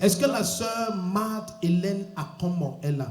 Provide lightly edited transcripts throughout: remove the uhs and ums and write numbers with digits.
Est-ce que la sœur Marthe Hélène Akomo est là?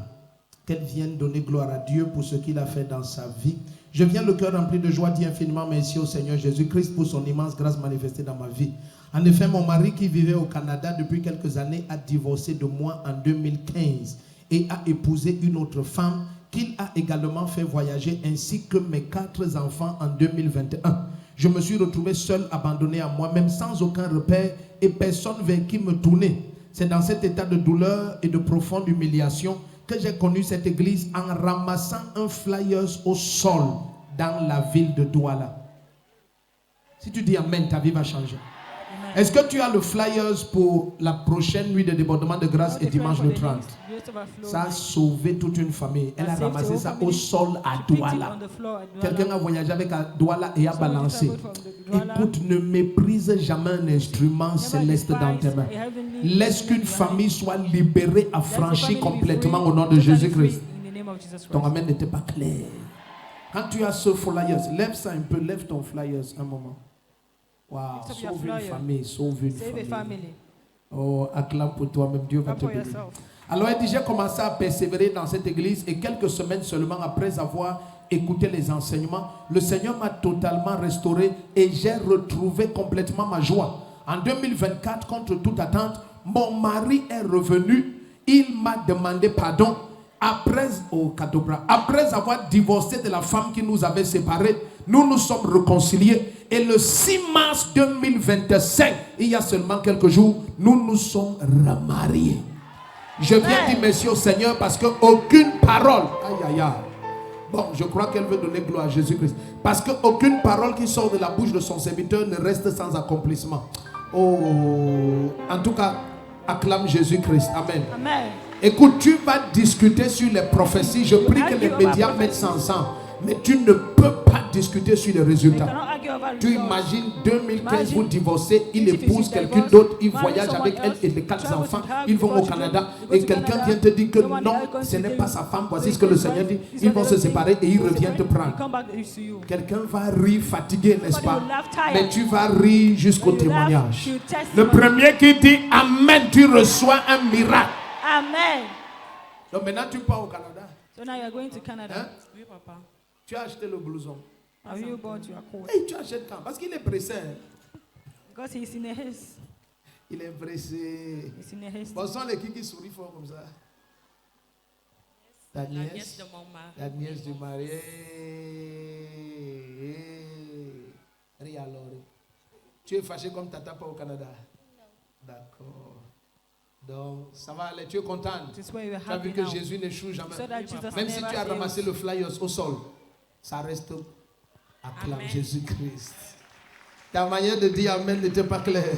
Qu'elle vienne donner gloire à Dieu pour ce qu'il a fait dans sa vie. Je viens le cœur rempli de joie, dis infiniment merci au Seigneur Jésus-Christ pour son immense grâce manifestée dans ma vie. En effet, mon mari qui vivait au Canada depuis quelques années a divorcé de moi en 2015 et a épousé une autre femme qu'il a également fait voyager ainsi que mes 4 enfants en 2021. Je me suis retrouvé seul, abandonné à moi-même, sans aucun repère et personne vers qui me tourner. C'est dans cet état de douleur et de profonde humiliation que j'ai connu cette église en ramassant un flyers au sol dans la ville de Douala. Si tu dis Amen, ta vie va changer. Est-ce que tu as le flyers pour la prochaine nuit de débordement de grâce et dimanche le 30? Ça a sauvé toute une famille. Elle a ramassé ça au sol à Douala. Quelqu'un a voyagé avec Douala et a balancé. Écoute, ne méprise jamais un instrument céleste dans tes mains. Laisse qu'une famille soit libérée, affranchie complètement au nom de Jésus-Christ. Ton amen n'était pas clair. Quand tu as ce flyers, lève ça un peu, lève ton flyers un moment. Wow, sauve une famille, sauve une famille. Oh, acclame pour toi-même, Dieu va te bénir. Alors elle dit, j'ai commencé à persévérer dans cette église et quelques semaines seulement après avoir écouté les enseignements, le Seigneur m'a totalement restauré et j'ai retrouvé complètement ma joie. En 2024, contre toute attente, mon mari est revenu, il m'a demandé pardon après avoir divorcé de la femme qui nous avait séparés. Nous nous sommes réconciliés et le 6 mars 2025, il y a seulement quelques jours, nous nous sommes remariés. Je viens dire merci au Seigneur parce qu'aucune parole, bon, je crois qu'elle veut donner gloire à Jésus-Christ, parce qu'aucune parole qui sort de la bouche de son serviteur ne reste sans accomplissement. Oh, en tout cas, acclame Jésus-Christ. Amen. Amen. Écoute, tu vas discuter sur les prophéties. Je prie que les médias mettent ça ensemble. Mais tu ne peux pas discuter sur les résultats. Tu imagines 2015, vous divorcez, il épouse quelqu'un d'autre, il voyage avec elle et les 4 enfants, ils vont au Canada et quelqu'un vient te dire que non, ce n'est pas sa femme. Voici ce que le Seigneur dit. Ils vont se séparer et il revient te prendre. Quelqu'un va rire fatigué, n'est-ce pas? Mais tu vas rire jusqu'au témoignage. Le premier qui dit Amen, tu reçois un miracle. Amen. Donc maintenant tu pars au Canada. So now you are going to Canada. Hein? Oui, papa. Tu as acheté le blouson. Have you bought your coat? Hey, tu achètes quand? Parce qu'il est pressé. Because he's in a haste. Il est pressé. He's in a haste. Bon, sont les qui sourient fort comme ça. Ta nièce. La nièce de mon mari. La nièce du mari. Ris alors. Tu es fâché comme tata pas au Canada? Non. D'accord. Donc, ça va aller. Tu es contente? Tu as vu que Jésus n'échoue jamais. Même si tu as ramassé le flyers au sol, ça reste. Acclame Jésus-Christ. Ta manière de dire Amen n'était pas claire.